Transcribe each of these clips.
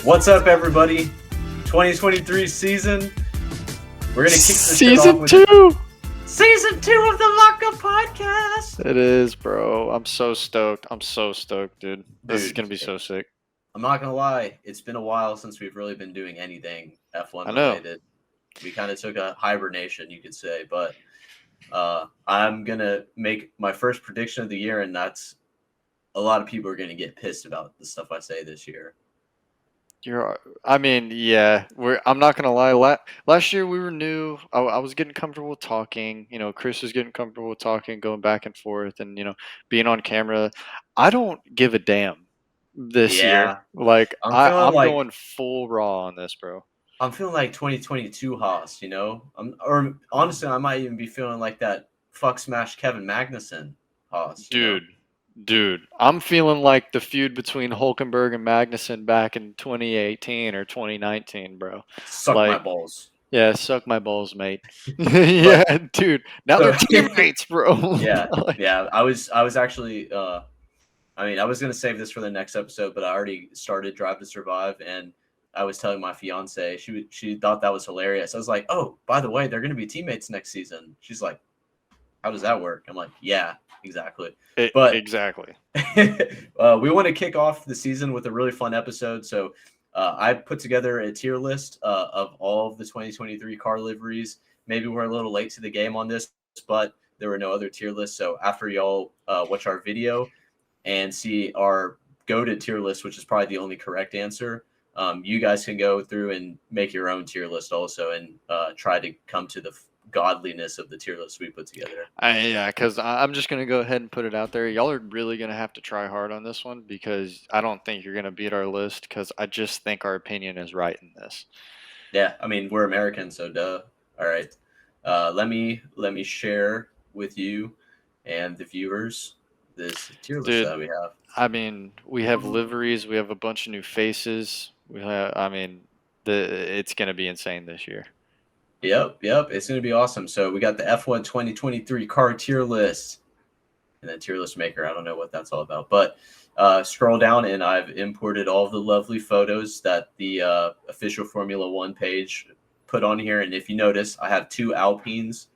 What's up, everybody? 2023 season. We're gonna kick this shit off Season with 2! Season 2 of the Lockup Podcast. It is, bro. I'm so stoked. I'm so stoked, dude. This is Dude, gonna be so sick. I'm not gonna lie. It's been a while since we've really been doing anything F1 I know. related. We kind of took a hibernation, you could say, but I'm gonna make my first prediction of the year, and that's a lot of people are gonna get pissed about the stuff I say this year. Yeah. I'm not gonna lie. Last year we were new. I was getting comfortable talking. You know, Chris was getting comfortable talking, going back and forth, and being on camera. I don't give a damn this year. Yeah, Like I'm feeling I'm like going full raw on this, bro. 2022 Haas, or honestly, I might even be feeling like that fuck smash Kevin Magnussen Haas, Dude, I'm feeling like the feud between Hulkenberg and Magnussen back in 2018 or 2019, bro. Suck my Like, balls. yeah, suck my balls, mate. But Yeah, dude. Now so they're teammates, bro. yeah, Like, yeah. I was actually I was gonna save this for the next episode, but I already started Drive to Survive, and I was telling my fiance, she thought that was hilarious. I was like, oh, by the way, they're gonna be teammates next season. She's like, how does that work? I'm like, yeah, exactly. But exactly. we want to kick off the season with a really fun episode. So I put together a tier list of all of the 2023 car liveries. Maybe we're a little late to the game on this, but there were no other tier lists. So after y'all watch our video and see our go-to tier list, which is probably the only correct answer, you guys can go through and make your own tier list also, and try to come to the godliness of the tier list we put together. Because I'm just gonna go ahead and put it out there. Y'all are really gonna have to try hard on this one because I don't think you're gonna beat our list because I just think our opinion is right in this. Yeah, I mean, we're American, so duh. All right. Let me share with you and the viewers this tier list Dude, that we have. I mean, we have liveries, we have a bunch of new faces. It's gonna be insane this year. Yep. It's gonna be awesome. So we got the F1 2023 car tier list and then tier list maker. I don't know what that's all about, but scroll down and I've imported all of the lovely photos that the official Formula One page put on here. And if you notice, I have two Alpines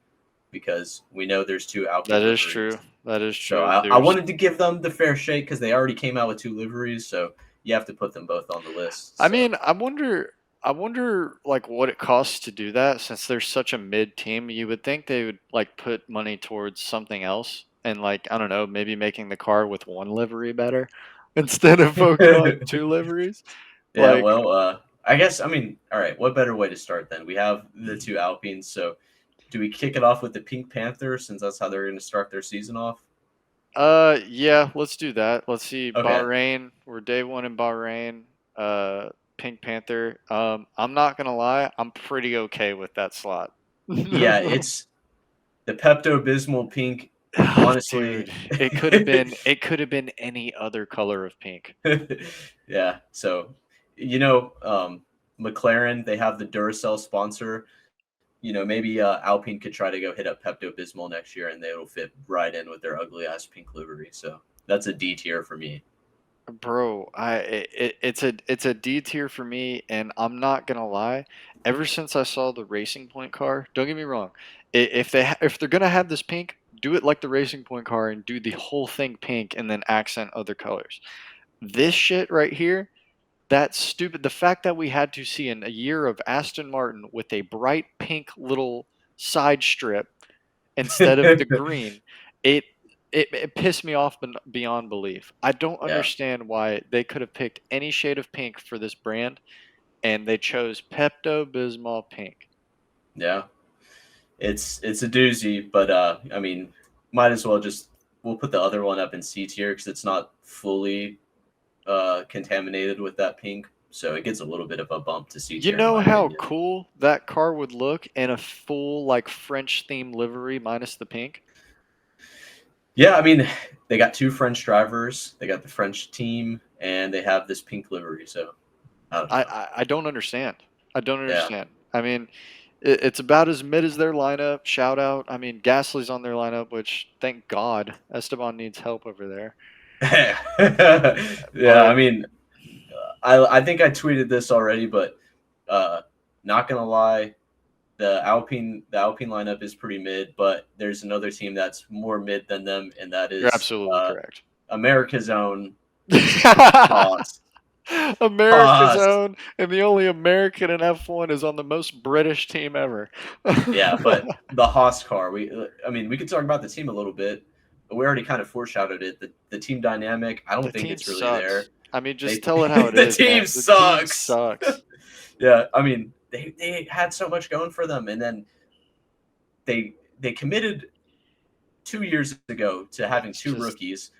because we know there's two Alpine That is liveries. true. That is So true. I wanted to give them the fair shake because they already came out with two liveries. So you have to put them both on the list. I So. mean, I wonder like what it costs to do that since they're such a mid team. You would think they would like put money towards something else and like I don't know, maybe making the car with one livery better instead of focusing on two liveries. Yeah, Like, well, I guess, I mean, all right, what better way to start then? We have the two Alpines, so do we kick it off with the Pink Panther since that's how they're going to start their season off? yeah, let's do that. Let's see, Okay. Bahrain. We're day one in Bahrain. Pink Panther. I'm not gonna lie, I'm pretty okay with that slot. Yeah, it's the Pepto-Bismol pink. Honestly, Dude, it could have been any other color of pink. yeah. So, McLaren, they have the Duracell sponsor. Maybe Alpine could try to go hit up Pepto Bismol next year, and they will fit right in with their ugly ass pink livery. So that's a D tier for me. Bro, it's a D tier for me, and I'm not gonna lie. Ever since I saw the Racing Point car, don't get me wrong, if they're gonna have this pink, do it like the Racing Point car and do the whole thing pink and then accent other colors. This shit right here, that's stupid. The fact that we had to see in a year of Aston Martin with a bright pink little side strip instead of the green, it it pissed me off beyond belief. I don't Yeah, understand why they could have picked any shade of pink for this brand, and they chose Pepto Bismol pink. yeah. It's a doozy, but I mean, might as well just we'll put the other one up in C tier because it's not fully contaminated with that pink, so it gets a little bit of a bump to C You tier in know my how opinion. cool that car would look in a full like French themed livery minus the pink? Yeah, I mean, they got two French drivers, they got the French team, and they have this pink livery. So I don't I, know. I, I don't understand. I don't Yeah. understand. I mean, it's about as mid as their lineup. Shout out. I mean, Gasly's on their lineup, which thank God Esteban needs help over there. Yeah, I But mean, I think I tweeted this already, but not gonna lie, the Alpine lineup is pretty mid, but there's another team that's more mid than them, and that You're is absolutely correct. America's own Haas. America's Haas. own, and the only American in F1 is on the most British team ever. Yeah, but the Haas car. I mean, we could talk about the team a little bit, but we already kind of foreshadowed it. The team dynamic, I The don't think team it's really sucks. there. I mean, just They tell it how it the is, man. team The team sucks. sucks. Yeah, I mean, they had so much going for them, and then they committed 2 years ago to having It's two just, rookies,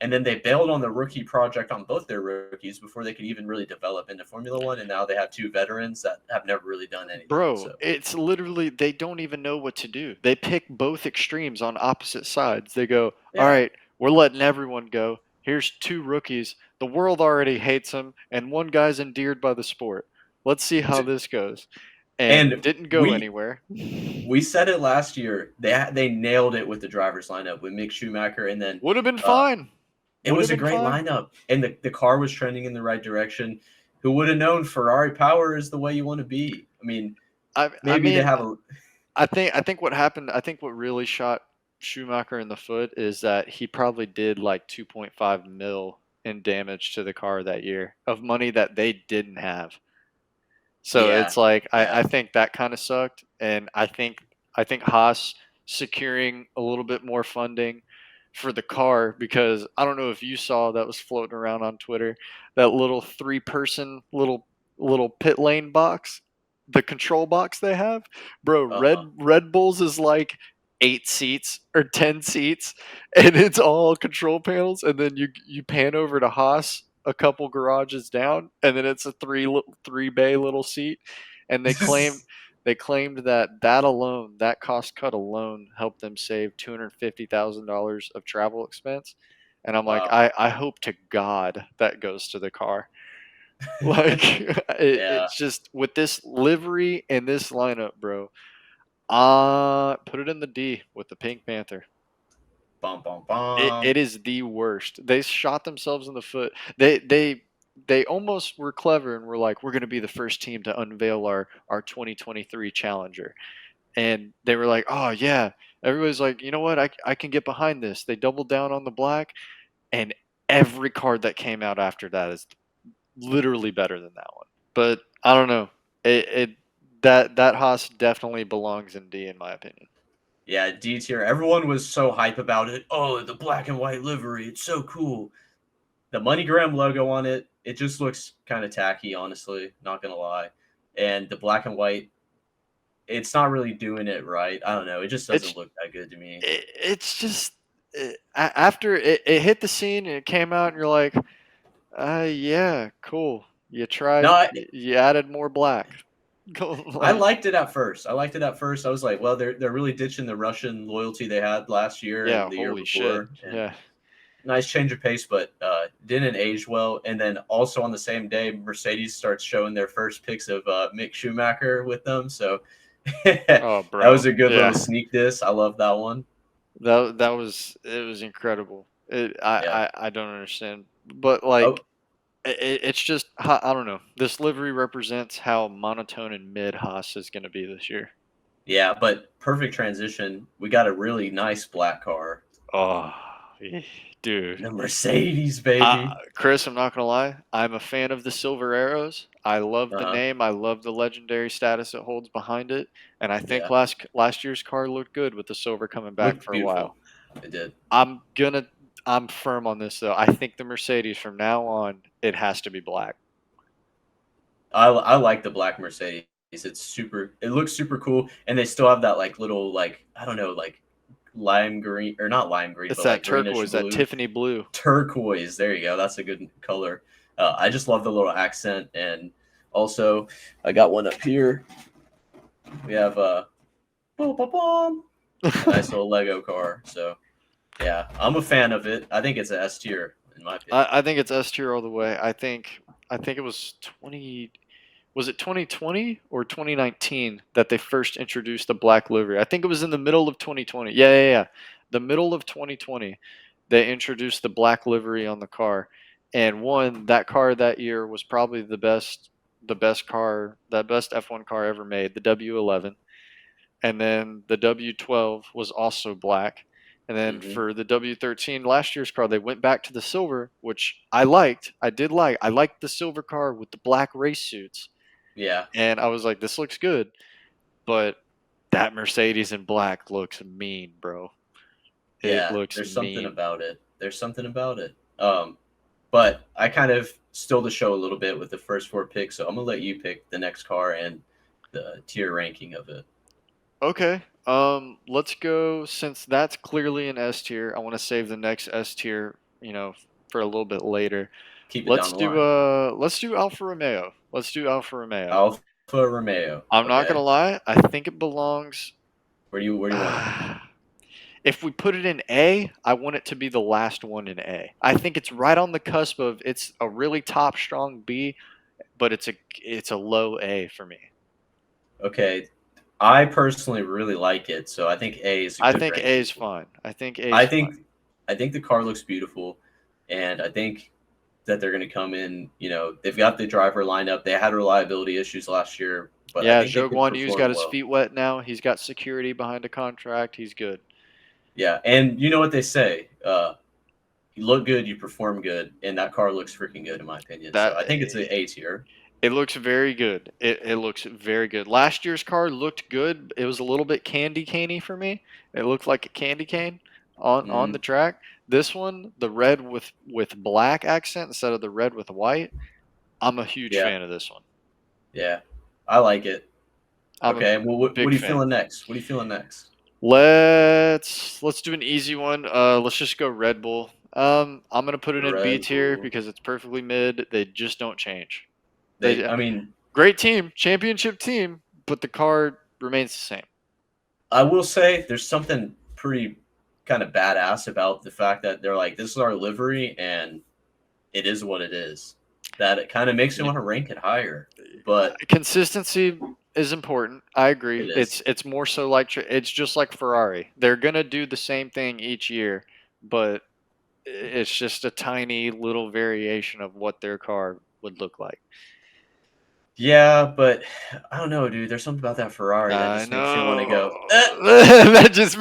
and then they bailed on the rookie project on both their rookies before they could even really develop into Formula One, and now they have two veterans that have never really done anything. bro, So it's literally they don't even know what to do. They pick both extremes on opposite sides. They go, all yeah, right, we're letting everyone go. Here's two rookies. The world already hates them, and one guy's endeared by the sport. Let's see how this goes. And and didn't go we anywhere. we said it last year. They nailed it with the drivers lineup with Mick Schumacher, and then Would have been uh, fine. it Would have was a been great fine. lineup, and the car was trending in the right direction. Who would have known Ferrari power is the way you want to be? I mean, I maybe they mean, have a I think what happened. I think what really shot Schumacher in the foot is that he probably did like 2.5 mil in damage to the car that year of money that they didn't have. So yeah, it's like yeah. I think that kind of sucked, and I think Haas securing a little bit more funding for the car, because I don't know if you saw that was floating around on Twitter, that little 3-person little pit lane box, the control box they have, bro. Uh-huh. Red Bulls is like 8 seats or 10 seats, and it's all control panels, and then you pan over to Haas a couple garages down, and then it's a three bay little seat, and they claimed that alone, that cost cut alone, helped them save $250,000 of travel expense. And I'm like, Wow. I hope to God that goes to the car. Like, Yeah. it's just with this livery and this lineup, bro. Put it in the D with the Pink Panther. Bum bum It bum. is the worst. They shot themselves in the foot. They almost were clever and were like, we're going to be the first team to unveil our 2023 Challenger. And they were like, oh yeah. Everybody's like, you know what? I can get behind this. They doubled down on the black, and every card that came out after that is literally better than that one. But I don't know. It that Haas definitely belongs in D in my opinion. Yeah, D tier. Everyone was so hype about it. Oh, the black and white livery. It's so cool. The MoneyGram logo on it, it just looks kind of tacky, honestly. Not gonna lie. And the black and white, it's not really doing it right. I don't know. It just It's doesn't look that good to me. it's just after it hit the scene and it came out, and you're like, yeah, cool. You No, tried. You added more black. I Like, liked it at first. I liked it at first. I was like, well, they're really ditching the Russian loyalty they had last year yeah, and the year holy shit. before, and Yeah. nice change of pace, but didn't age well. And then also on the same day, Mercedes starts showing their first pics of Mick Schumacher with them. So that Oh, was bro. a good Yeah. little sneak diss. I love that one. It was incredible. Yeah. I don't understand, but Oh, like it's just I don't know. This livery represents how monotone and mid Haas is going to be this year. yeah. But perfect transition. We got a really nice black car, Oh, dude. the Mercedes, baby. Chris, I'm not gonna lie. I'm a fan of the Silver Arrows. I love Uh the huh. name. I love the legendary status it holds behind it. And I think Yeah. last year's car looked good with the silver coming back Looked for a while. beautiful. It did. I'm gonna I'm firm on this though. I think the Mercedes from now on, it has to be black. I like the black Mercedes. It's super. It looks super cool, and they still have that like little like I don't know like lime green or not lime green, It's but that like greenish turquoise, that blue, Tiffany blue. turquoise. There you go. That's a good color. I just love the little accent, and also I got one up here. We have boom, boom, boom, a nice little Lego car. So yeah, I'm a fan of it. I think it's a S tier in my opinion. I think it's S tier all the way. I think it was 20. Was it 2020 or 2019 that they first introduced the black livery? I think it was in the middle of 2020. Yeah. The middle of 2020, they introduced the black livery on the car, And one, that car that year was probably the best car, that best F1 car ever made, the W11. And then the W12 was also black. And then Hmm. for the W13, last year's car, they went back to the silver, which I liked. I did like. I liked the silver car with the black race suits. Yeah, And I was like, this looks good. But that Mercedes in black looks mean, bro. It yeah. looks There's something mean. about it. There's something about it. But I kind of stole the show a little bit with the first four picks, so I'm gonna let you pick the next car and the tier ranking of it. Okay. Let's go since that's clearly an S tier. I want to save the next S tier, for a little bit later. Keep it down the line. Let's do Alfa Romeo. Let's do Alfa Romeo. Alfa Romeo. I'm not gonna Okay. lie, I think it belongs. Where do you want it? If we put it in A, I want it to be the last one in A. I think it's right on the cusp of it's a really top strong B, but it's a low A for me. Okay. I personally really like it, so I think A is a I good think A ranking is for it. fine. I think A is I fine. think I think the car looks beautiful, and I think that they're going to come in. They've got the driver lineup. They had reliability issues last year, but I Yeah, think they Zhou could Guan Yu's got perform his well. feet wet now. He's got security behind a contract. He's good. Yeah, and you know what they say: you look good, you perform good, and that car looks freaking good in my opinion. So That I think it's an A tier. It looks very good. It looks very good. Last year's car looked good. It was a little bit candy caney for me. It looked like a candy cane on the Mm, track. This one, the red with black accent instead of the red with white. I'm a huge yeah, fan of this one. yeah, I like it. I'm a Okay, well, what big are you fan. feeling next? What are you feeling next? Let's do an easy one. Let's just go Red Bull. I'm gonna put it in B Red tier Bull. because it's perfectly mid. They just don't change. They, They I mean, Great team, championship team, but the car remains the same. I will say there's something pretty kind of badass about the fact that they're like, this is our livery, and it is what it is. That it kind of makes me You, want to rank it higher, but consistency is important. I agree. it is. It's more so like it's just like Ferrari. They're gonna do the same thing each year, but it's just a tiny little variation of what their car would look like. Yeah, but I don't know, dude. There's something about that Ferrari that I just makes me want to go, know. That just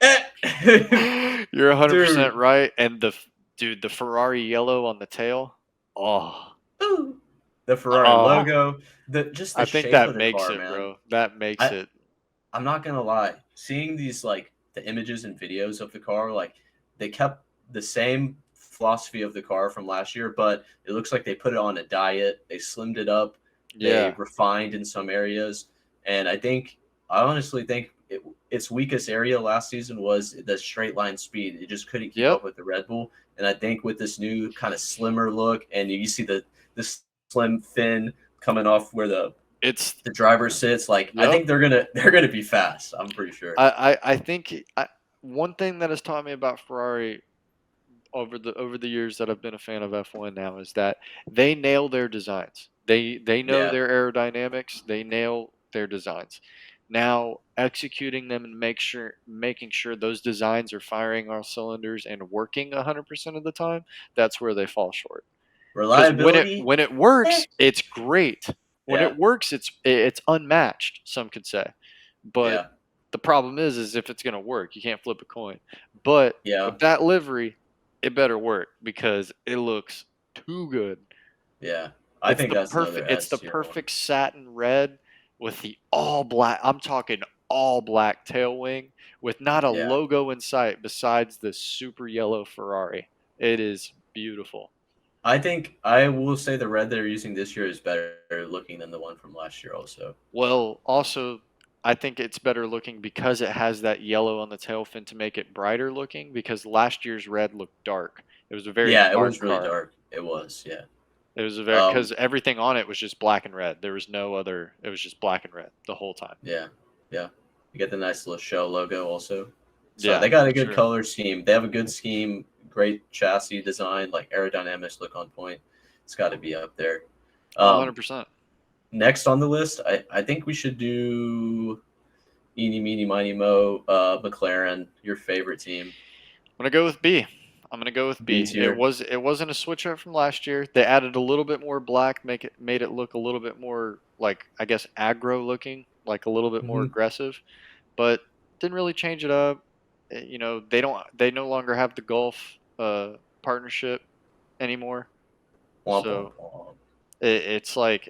eh. You're 100% Dude. right. And the Ferrari yellow on the tail. Oh, Ooh. The Ferrari oh. logo, the I think shape of that the makes car, it, man. bro. That makes I it. I'm not gonna lie. Seeing these like the images and videos of the car, like they kept the same philosophy of the car from last year, but it looks like they put it on a diet. They slimmed it up. They Yeah. refined in some areas, and I honestly think its weakest area last season was the straight line speed. It just couldn't keep Yep. up with the Red Bull, and I think with this new kind of slimmer look, and you see the slim fin coming off where It's the driver sits. Like I yep. think they're gonna be fast. I'm pretty sure. I think one thing that has taught me about Ferrari over the years that I've been a fan of F1 now is that they nail their designs. They know Yeah, their aerodynamics. They nail their designs. Now executing them and making sure those designs are firing all cylinders and working 100% of the time, that's where they fall short. Because reliability. when it Eh. works, it's great. When Yeah, it works, it's unmatched. Some could say, but yeah, the problem is if it's gonna work, you can't flip a coin. But yeah, with that livery, it better work because it looks too good. yeah. I think that's another It's S the tier one. perfect satin red with the all black. I'm talking all black tail wing with not a Yeah, logo in sight besides the super yellow Ferrari. It is beautiful. I think I will say the red they're using this year is better looking than the one from last year. Also, Well, also, I think it's better looking because it has that yellow on the tail fin to make it brighter looking because last year's red looked dark. It was a very yeah, it dark was really car. dark. It was, yeah. It was a very Um, because everything on it was just black and red. There was no other. It was just black and red the whole time. yeah, yeah. You get the nice little show logo also. So Yeah, they got a for good sure. color scheme. They have a good scheme, great chassis design, like aerodynamics look on point. It's got to be up there. Um, 100%. Next on the list, I think we should do Eeny, Meeny, Miny, Mo, McLaren, your favorite team. I'm gonna go with B. I'm gonna go with B B. It tier. wasn't a switch up from last year. They added a little bit more black, made it look a little bit more like, I guess, aggro looking, like a little bit more Mhm. aggressive, but didn't really change it up. They no longer have the golf partnership anymore. Womp womp So womp. it's like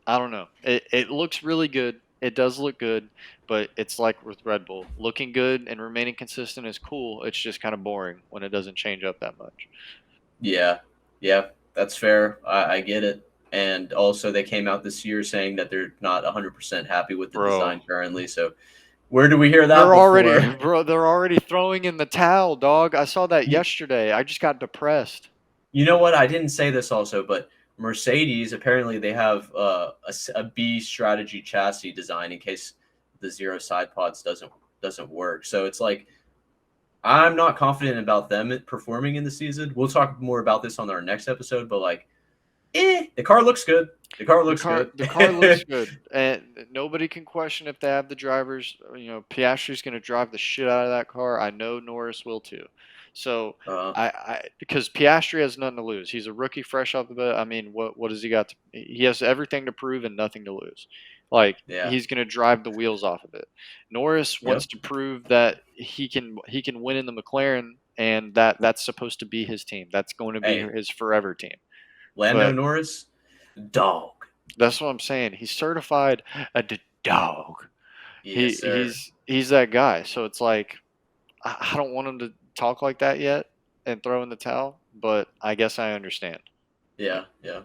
I don't know. It looks really good. It does look good, but it's like with Red Bull, looking good and remaining consistent is cool. It's just kind of boring when it doesn't change up that much. Yeah, yeah, that's fair. I get it. And also, they came out this year saying that they're not 100% happy with the Bro, design currently. So, where do we hear that before? they're already throwing in the towel, dog. I saw that You, yesterday. I just got depressed. you know what? I didn't say this also, but Mercedes apparently they have a B strategy chassis design in case the zero side pods doesn't work. So it's like I'm not confident about them performing in the season. We'll talk more about this on our next episode, but like, the car looks good. The car looks good. The car looks good, and nobody can question if they have the drivers. Piastri's going to drive the shit out of that car. I know Norris will too. So uh, because Piastri has nothing to lose. He's a rookie, fresh off the bat. I mean, what does he got? He has everything to prove and nothing to lose. Like yeah. he's going to drive the wheels off of it. Norris wants Yep. to prove that he can win in the McLaren, and that's supposed to be his team. That's going to be Hey, his forever team. Lando But Norris, dog. that's what I'm saying. He's certified dog. Yes, sir. He's that guy. So it's like I don't want him to talk like that yet and throw in the towel, but I guess I understand. Yeah, yeah.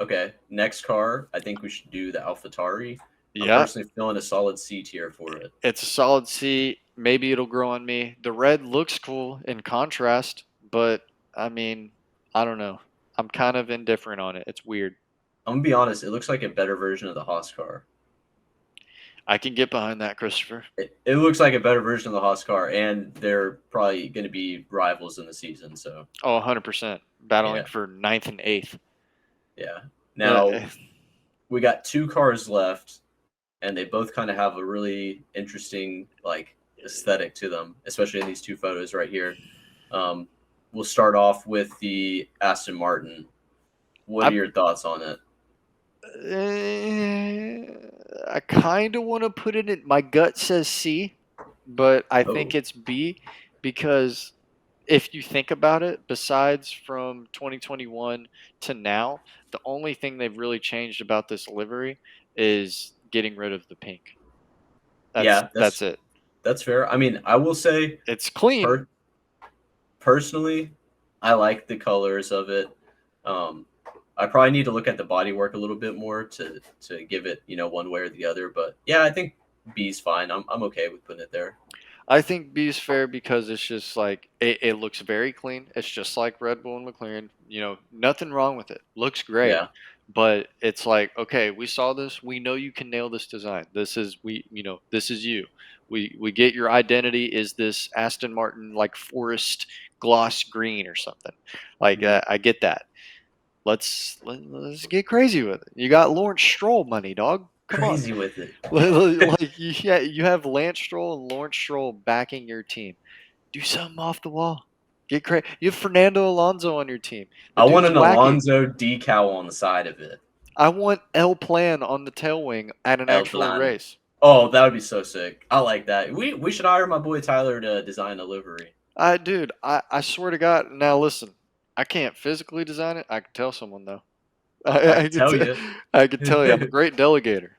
Okay. Next car, I think we should do the AlphaTauri. I'm Yeah, personally feeling a solid C tier for it. it's a solid C. Maybe it'll grow on me. The red looks cool in contrast, but I mean, I don't know. I'm kind of indifferent on it. It's weird. I'm gonna be honest, it looks like a better version of the Haas car. I can get behind that, Christopher. It looks like a better version of the Haas car, and they're probably going to be rivals in the season. So, Oh, 100%. Battling yeah, for ninth and eighth. yeah. Uh, Now, we got two cars left, and they both kind of have a really interesting like aesthetic to them, especially in these two photos right here. Um, we'll start off with the Aston Martin. What are I your thoughts on it? I kind of want to put it in. My gut says C, but I think Oh, it's B because if you think about it, besides from 2021 to now, the only thing they've really changed about this livery is getting rid of the pink. yeah, That's it. that's fair. I mean, I will say, It's clean. per- personally, I like the colors of it. Um, I probably need to look at the bodywork a little bit more to give it, one way or the other. But yeah, I think B's fine. I'm okay with putting it there. I think B is fair because it's just like it looks very clean. It's just like Red Bull and McLaren. Nothing wrong with it. Looks great. Yeah. But it's like, okay, we saw this. We know you can nail this design. This is you. We get your identity is this Aston Martin like forest gloss green or something. Like Mhm. I get that. Let's get crazy with it. You got Lawrence Stroll money, dog. Come on. Crazy with it. Like you have Lance Stroll and Lawrence Stroll backing your team. Do something off the wall. Get crazy. You have Fernando Alonso on your team. The I want dude's an wacky. Alonso decal on the side of it. I want L Plan on the tail wing at an El actual Plan. race. Oh, that would be so sick. I like that. We should hire my boy Tyler to design a livery. Dude, I swear to God. Now listen, I can't physically design it. I can tell someone though. I I can can tell you. I can tell you, I'm a great delegator.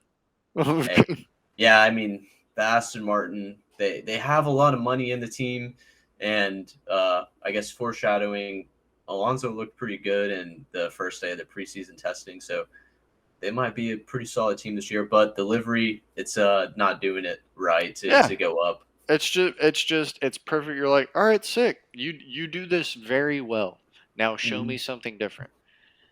Hey, yeah, I mean the Aston Martin, they have a lot of money in the team, and I guess foreshadowing, Alonso looked pretty good in the first day of the preseason testing, so they might be a pretty solid team this year. But the livery, it's not doing it right to Yeah, to go up. it's perfect. You're like, all right, sick. You do this very well. Now show Mhm. me something different.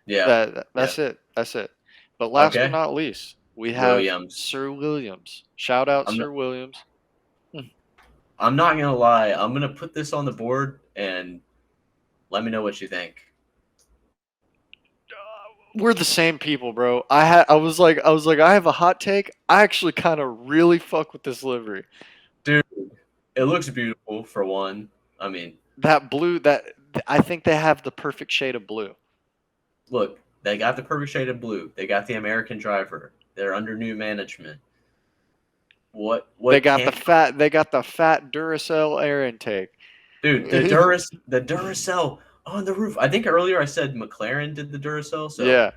Yeah, That's yeah. it. That's it. But last but Okay, not least, we have Williams. Sir Williams. Shout out I'm Sir Williams. Hmm. I'm not gonna lie. I'm gonna put this on the board and let me know what you think. We're the same people, bro. I was like I have a hot take. I actually kind of really fuck with this livery. Dude, it looks beautiful for one. I mean, that blue, that I think they have the perfect shade of blue. Look, they got the perfect shade of blue. They got the American driver. They're under new management. They What got the can't fat they got the fat Duracell air intake. dude, the Duracell on the roof. I think earlier I said McLaren did the Duracell, so Yeah,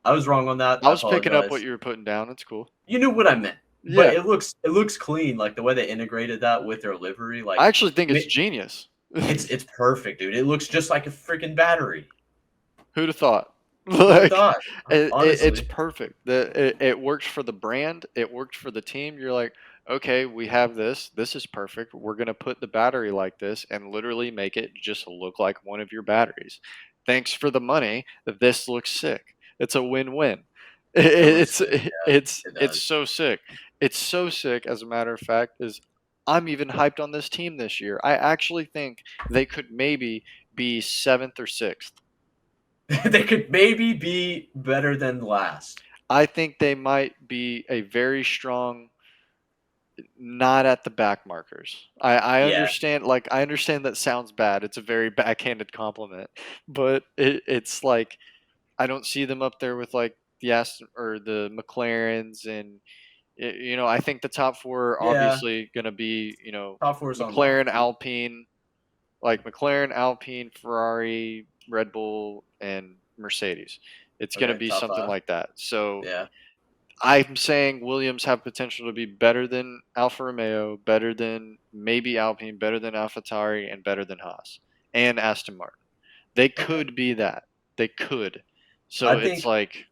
I was wrong on that. I I was picking up what apologize. you were putting down. It's cool. You knew what I meant. But Yeah, it looks clean, like the way they integrated that with their livery. I Like actually think it's genius. it's perfect, dude. It looks just like a freaking battery. Who'd have thought? Who'd have Like, thought? it's Honestly. perfect. It worked for the brand. It worked for the team. You're like, okay, we have this. This is perfect. We're gonna put the battery like this and literally make it just look like one of your batteries. Thanks for the money. This looks sick. It's a win-win. It looks It's sick. Yeah, it it's does. so sick. It's so sick. As a matter of fact, is I'm even hyped on this team this year. I actually think they could maybe be seventh or sixth. They could maybe be better than last. I think they might be a very strong, not at the back markers. I Yeah. understand, like, I understand that sounds bad. It's a very backhanded compliment, but it's like, I don't see them up there with like the Aston or the McLarens. And, I think the top four are Yeah. obviously going to be, Top four is on lock. McLaren, Alpine, like McLaren, Alpine, Ferrari, Red Bull, and Mercedes. It's going to Okay, be top something five. like that. So Yeah. I'm saying Williams have potential to be better than Alfa Romeo, better than maybe Alpine, better than AlphaTauri, and better than Haas and Aston Martin. They Okay. could be that. They could. So I it's think like,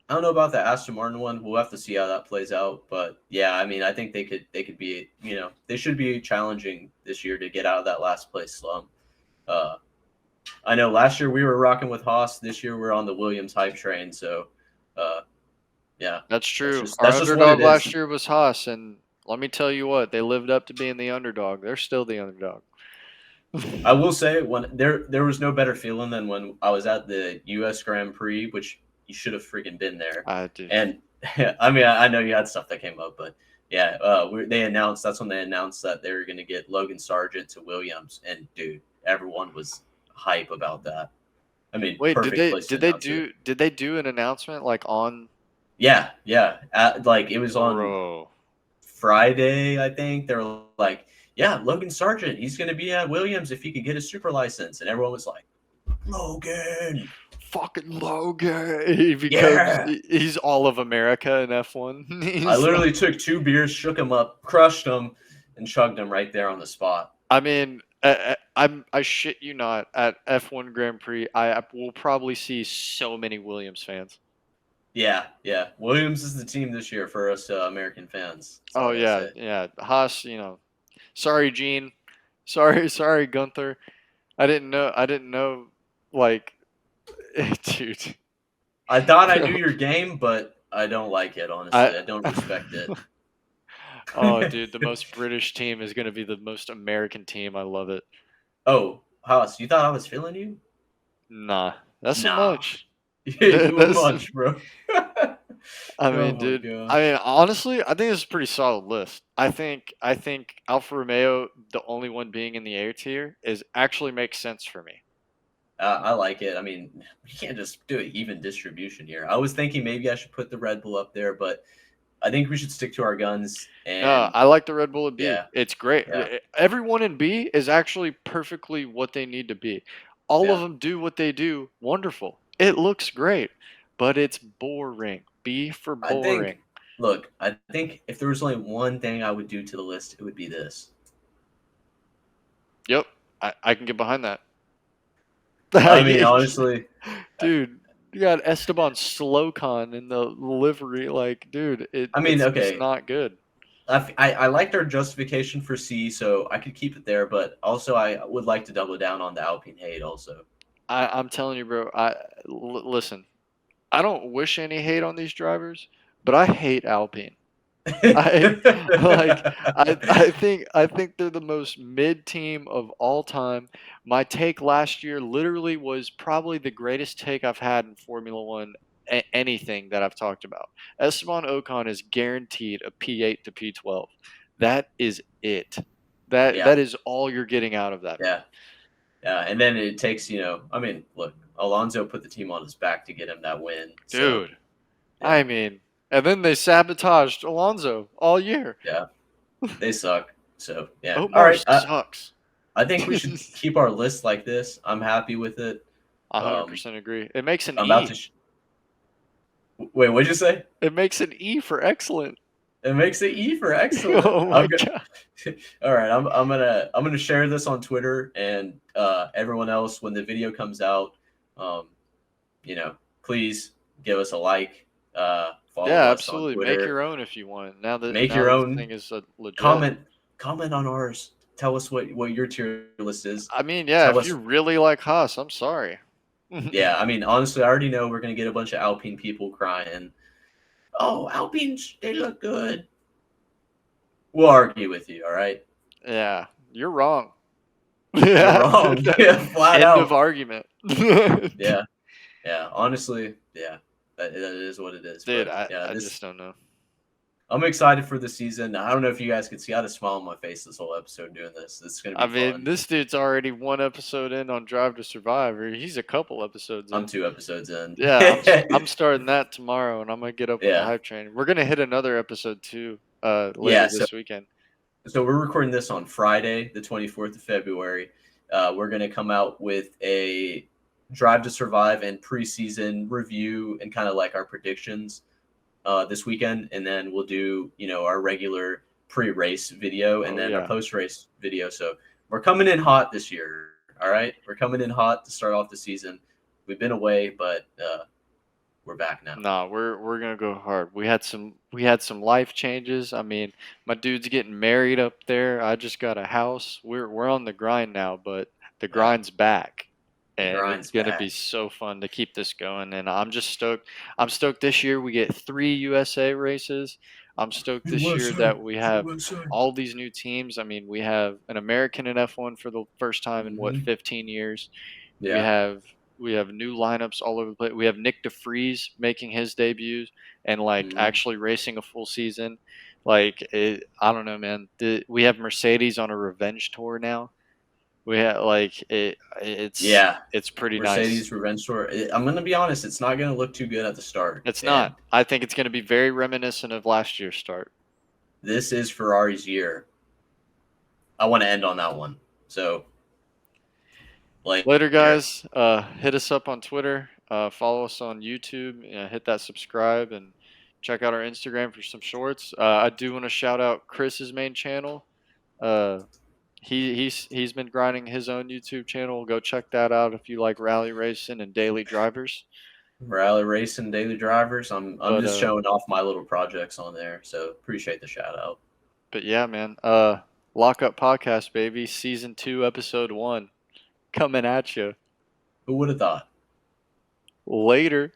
I don't know about the Aston Martin one. We'll have to see how that plays out. But yeah, I mean, I think they could be, they should be challenging this year to get out of that last place slump. Uh, I know last year we were rocking with Haas. This year we're on the Williams hype train. So, uh, yeah, that's that's true. just Our that's just what it underdog is. last year was Haas, and let me tell you what, they lived up to being the underdog. They're still the underdog. I will say when there was no better feeling than when I was at the U.S. Grand Prix, which you should have freaking been there. I do. And I mean, I know you had stuff that came up, but yeah, they announced that's when they announced that they were going to get Logan Sargent to Williams, and dude, everyone was hype about that. I mean, Wait, did perfect they place to did they announce it. do did they do an announcement like on Yeah, yeah. Like it was on bro? Friday, I think. They were like, "Yeah, Logan Sargent, he's going to be at Williams if he could get a super license," and everyone was like, "Logan, Fucking Logan. He becomes yeah." he's all of America in F1. I He's literally took two beers, shook him up, crushed him, and chugged him right there on the spot. I mean, I shit you not, at F1 Grand Prix, I will probably see so many Williams fans. Yeah, yeah. Williams is the team this year for us American fans. That's all Oh I gotta yeah, say. yeah. Haas, sorry Gene. Sorry Gunther. I didn't know like dude. I thought I knew your game, but I don't like it. I Honestly, I don't respect it. Oh dude, the most British team is gonna be the most American team. I love it. Oh, Haas, you thought I was feeling you? Nah, that's a Nah, much. you a That's munch, bro. I Oh mean, my dude. I gosh. mean, honestly, I think this is a pretty solid list. I think Alfa Romeo, the only one being in the A tier, is actually makes sense for me. I like it. I mean, we can't just do an even distribution here. I was thinking maybe I should put the Red Bull up there, but I think we should stick to our guns. No, And I like the Red Bull at B. yeah, It's great. yeah, Everyone in B is actually perfectly what they need to be. All of yeah. them do what they do wonderful. It looks great, but it's boring. B for I think, boring. look, I think if there was only one thing I would do to the list, it would be this. Yep, I can get behind that. I mean, honestly, Dude, you got Esteban Slocon in the livery. Like, dude, I mean, it's just okay. not good. I liked our justification for C, so I could keep it there, but also I would like to double down on the Alpine hate also. I'm telling you, bro. Listen. I don't wish any hate on these drivers, but I hate Alpine. I like I think they're the most mid team of all time. My take last year literally was probably the greatest take I've had in Formula One. Anything that I've talked about. Esteban Ocon is guaranteed a P8 to P12. That is it. That Yeah, that is all you're getting out of that man. yeah. And then it takes, I mean, look, Alonso put the team on his back to get him that win. So, Dude. yeah, I mean, and then they sabotaged Alonso all year. yeah, they suck. So, yeah. All Otmar right. sucks. I think we should keep our list like this. I'm happy with it. I Um, 100% agree. It makes an I'm about E. to. Wait, what'd you say? It makes an E for excellent. It makes it E for excellent. Oh my god. All right, I'm gonna share this on Twitter and everyone else when the video comes out. Um, please give us a like, follow Yeah, us on absolutely. Make Twitter, your own if you want. Now that make your this own, thing is legit. comment on ours. Tell us what your tier list is. I mean, yeah, Tell if you us. really like Haas, I'm sorry. Yeah, I mean, honestly, I already know we're gonna get a bunch of Alpine people crying. Oh, Alpines, they look good. We'll argue with you, all right? Yeah, you're wrong. You're Yeah. wrong. Yeah, flat End of out. argument. Yeah. Yeah, honestly, yeah, that is what it is. Dude, But yeah, I just don't know. I'm excited for the season. I don't know if you guys could see. I had a smile on my face this whole episode doing this. It's gonna I be mean, fun. this dude's already one episode in on Drive to Survive, or he's a couple episodes I'm in. 2 episodes in. Yeah, I'm starting that tomorrow, and I'm gonna get up with the Yeah, hype train. We're gonna hit another episode too, later yeah. So this weekend. so we're recording this on Friday, the 24th of February. We're gonna come out with a Drive to Survive and preseason review and kind of like our predictions this weekend, and then we'll do our regular pre-race video and Oh then our yeah, post-race video. So we're coming in hot this year. All right, we're coming in hot to start off the season. We've been away, but we're back now. nah, we're gonna go hard. We had some life changes. I mean, my dude's getting married up there. I just got a house. We're on the grind now, but the Yeah, grind's back, the and it's grind's gonna be back. so fun to keep this going. And I'm just stoked. I'm stoked this year we get 3 USA races. I'm stoked this year USA, that we have USA. all these new teams. I mean, we have an American in F1 for the first time in what, Hmm. 15 years. We Yeah. have we have new lineups all over the place. We have Nick DeFries making his debut and like Hmm. actually racing a full season. I don't know, man. We have Mercedes on a revenge tour now. We have like it. Yeah. It's pretty nice. Mercedes Revenge Tour. I'm gonna be honest. It's not gonna look too good at the start, It's and not. I think it's going to be very reminiscent of last year's start. this is Ferrari's year. I want to end on that one. So, like, Later, here. guys. Hit us up on Twitter. Follow us on YouTube. Hit that subscribe and check out our Instagram for some shorts. I do want to shout out Chris's main channel. Uh, he's been grinding his own YouTube channel. Go check that out if you like rally racing and daily drivers. Rally Racing Daily Drivers. I'm But just showing off my little projects on there, so appreciate the shout out. but yeah, man. Lock Up Podcast, baby. Season 2, Episode 1, coming at you Who would have thought? later.